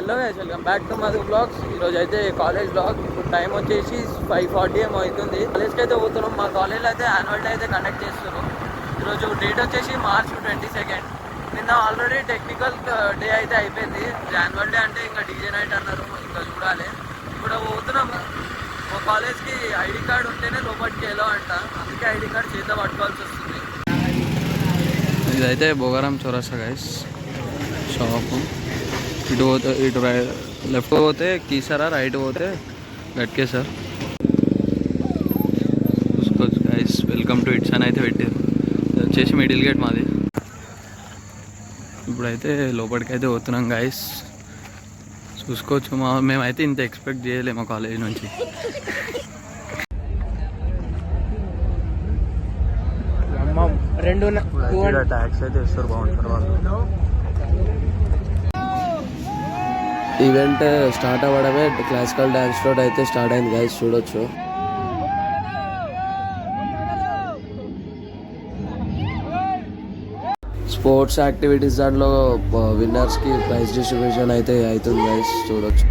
Hello guys, welcome back to Madhu blogs. ఈరోజు అయితే college blog. ఇప్పుడు టైం వచ్చేసి 5:40 ఏమో అవుతుంది. కాలేజ్కి అయితే పోతున్నాం. మా కాలేజ్లో అయితే యాన్యువల్ డే అయితే కండక్ట్ చేస్తున్నాం. ఈరోజు డేట్ వచ్చేసి March 22. నిన్న ఆల్రెడీ టెక్నికల్ డే అయితే అయిపోయింది. యాన్యువల్ డే అంటే ఇంకా డీజే నైట్ అన్నారు, ఇంకా చూడాలి. ఇప్పుడు పోతున్నాము. మా కాలేజ్కి ఐడి కార్డ్ ఉంటేనే లోపలికి వెళ్ళో అంట, అందుకే ఐడి కార్డ్ చేత పట్టుకోవాల్సి వస్తుంది. ఇదైతే బోగారం చౌరస్తా గైస్ షాపు. ఇటు పోతే ఇటు లెఫ్ట్ పోతే కీసారా, రైట్ పోతే గట్కేసార్. చూసుకోవచ్చు గైస్. వెల్కమ్ టు ఇట్స్ అని అయితే పెట్టారు. వచ్చేసి మిడిల్ గేట్ మాది. ఇప్పుడైతే లోపలికి అయితే పోతున్నాం గైస్. చూసుకోవచ్చు. మేమైతే ఇంత ఎక్స్పెక్ట్ చేయలేము మా కాలేజ్ నుంచి. ట్యాక్స్ అయితే ఇస్తారు, బాగుంటారు వాళ్ళు. ఈవెంట్ స్టార్ట్ అవ్వడమే క్లాసికల్ డాన్స్ ఫ్లోర్ అయితే స్టార్ట్ అయింది గైస్, చూడొచ్చు. స్పోర్ట్స్ యాక్టివిటీస్ దాంట్లో విన్నర్స్కి ప్రైజ్ డిస్ట్రిబ్యూషన్ అయితే అవుతుంది గైస్, చూడొచ్చు.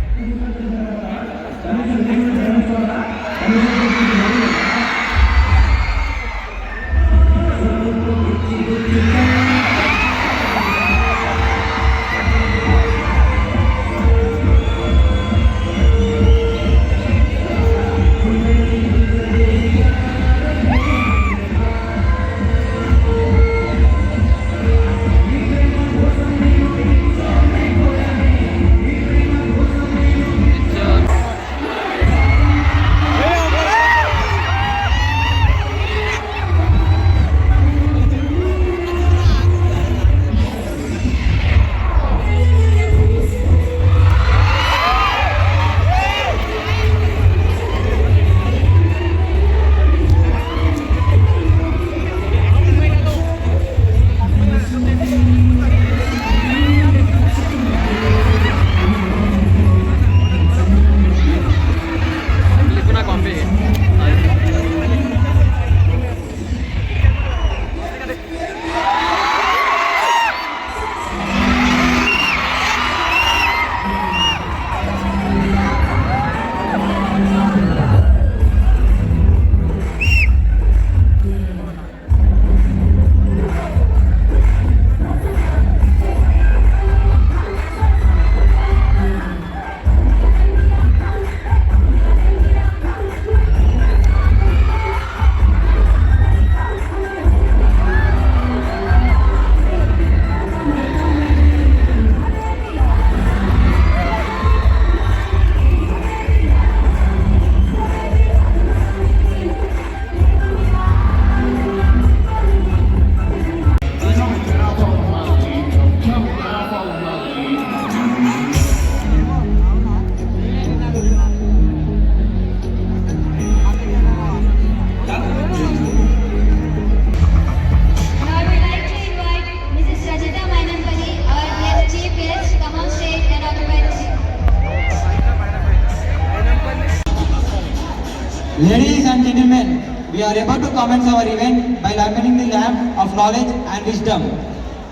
Ladies and gentlemen, we are about to commence our event by lighting the lamp of knowledge and wisdom.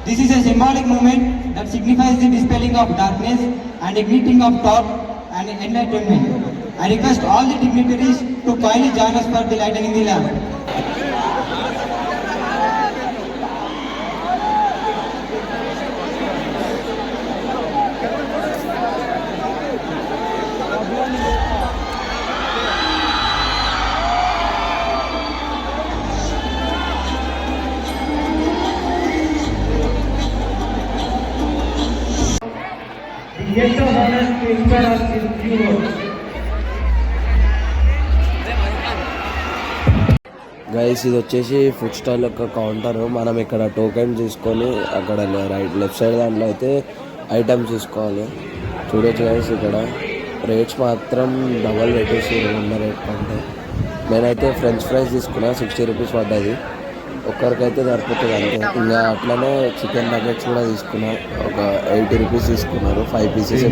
This is a symbolic movement that signifies the dispelling of darkness and igniting of thought and enlightenment. I request all the dignitaries to kindly join us for the lighting the lamp. Guys, ఇది వచ్చేసి food stall యొక్క counter. మనం ఇక్కడ token తీసుకొని అక్కడ left side దాంట్లో అయితే items తీసుకోవాలి. చూడొచ్చు గైస్, ఇక్కడ రేట్స్ మాత్రం డబల్ పెట్టేసి ఉన్న రేట్ కంటే. నేనైతే ఫ్రెంచ్ ఫ్రైస్ తీసుకున్నా, 60 రూపీస్ పడ్డది. ఒక్కరికైతే సరిపోతుంది అంతే. ఇంకా అట్లనే చికెన్ నగెట్స్ కూడా తీసుకున్నా, ఒక 80 రూపీస్ తీసుకున్నారు. 5 పీసెస్.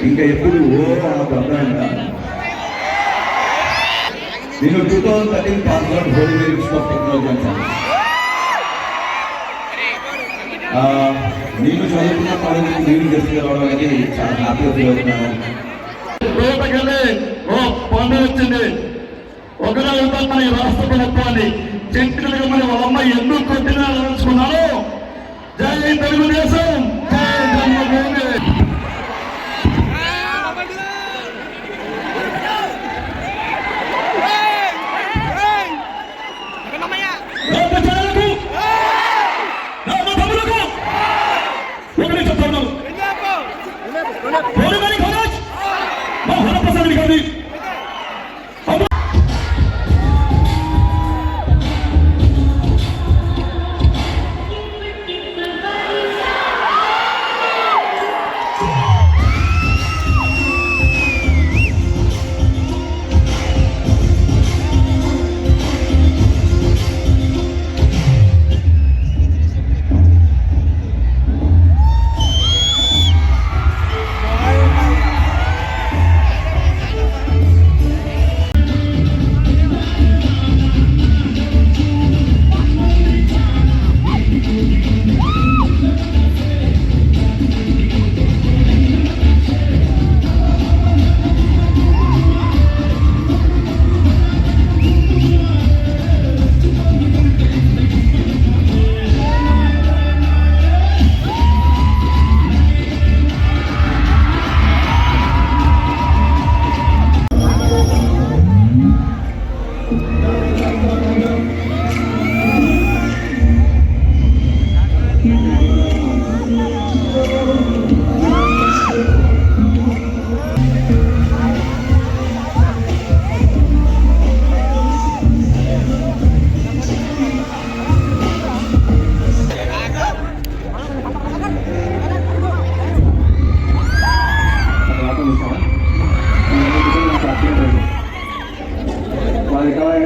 ఇంకా ఎప్పుడు ఓ అంట నేను 2013 pass out Holy Mary institute of technology అని నేను చదువుకున్న కాలేజీకి నేను గెస్ట్ రావడం అనేది చాలా హ్యాపీగా ఫీల్ అవుతున్నాను. ఓ పండుగ వచ్చింది. ఒకరే వెళ్తాం మన ఈ రాష్ట్ర ప్రభుత్వాన్ని జంతువులుగా మరి వాళ్ళ అమ్మ ఎందుకు కొట్టినా తెలుసుకున్నాను. జై తెలుగుదేశం, జై జన్మభూమి.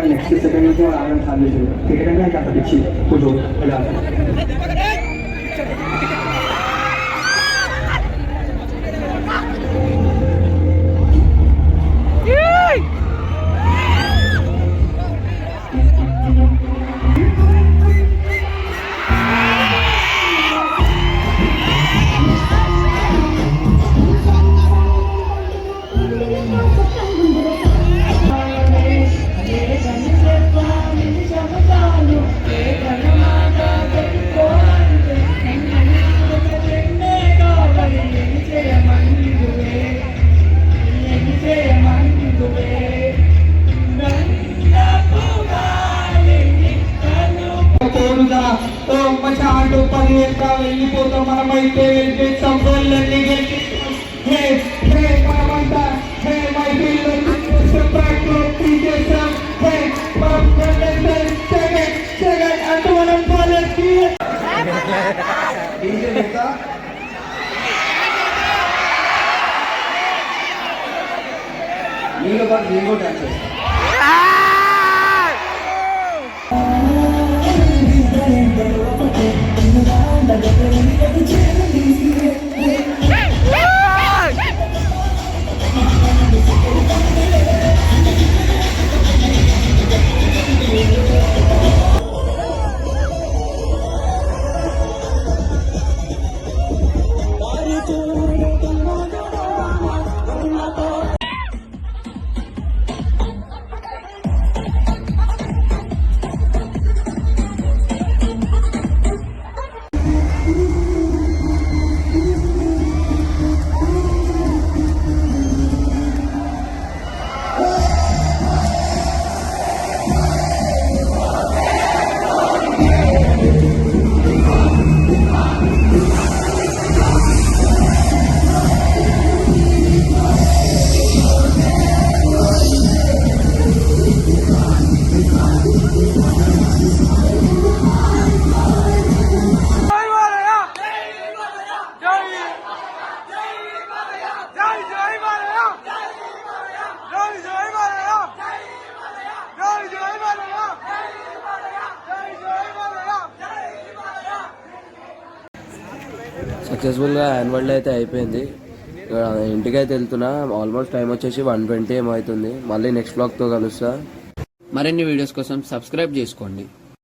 నెక్స్ట్ సెకండ్ నుంచి వాళ్ళు ఆడడం స్టార్ట్ చేశారు. క్రికెట్ అంటే నాకు అంత పిచ్చి కొంచెం ఇలా వెళ్ళిపోతాం మనమైతే గెలిచేస్తాం గోళ్ళన్నీ గెలిచేస్తాం. హే హే మనమంతా హే మై ఫీల్ తీసేస్తాం. హే మనం సెకండ్ సెకండ్ అంటూ మనం కాలేజ్కి నీలో పాటు నేను కూడా డాన్స్ చేస్తాను. సక్సెస్ఫుల్గా యాన్యువల్ డే అయితే అయిపోయింది. ఇంటికి అయితే వెళ్తున్నా. ఆల్మోస్ట్ టైం వచ్చేసి 1:20 ఏమో అవుతుంది. మళ్ళీ నెక్స్ట్ బ్లాగ్తో కలుస్తా. మరిన్ని వీడియోస్ కోసం సబ్స్క్రైబ్ చేసుకోండి.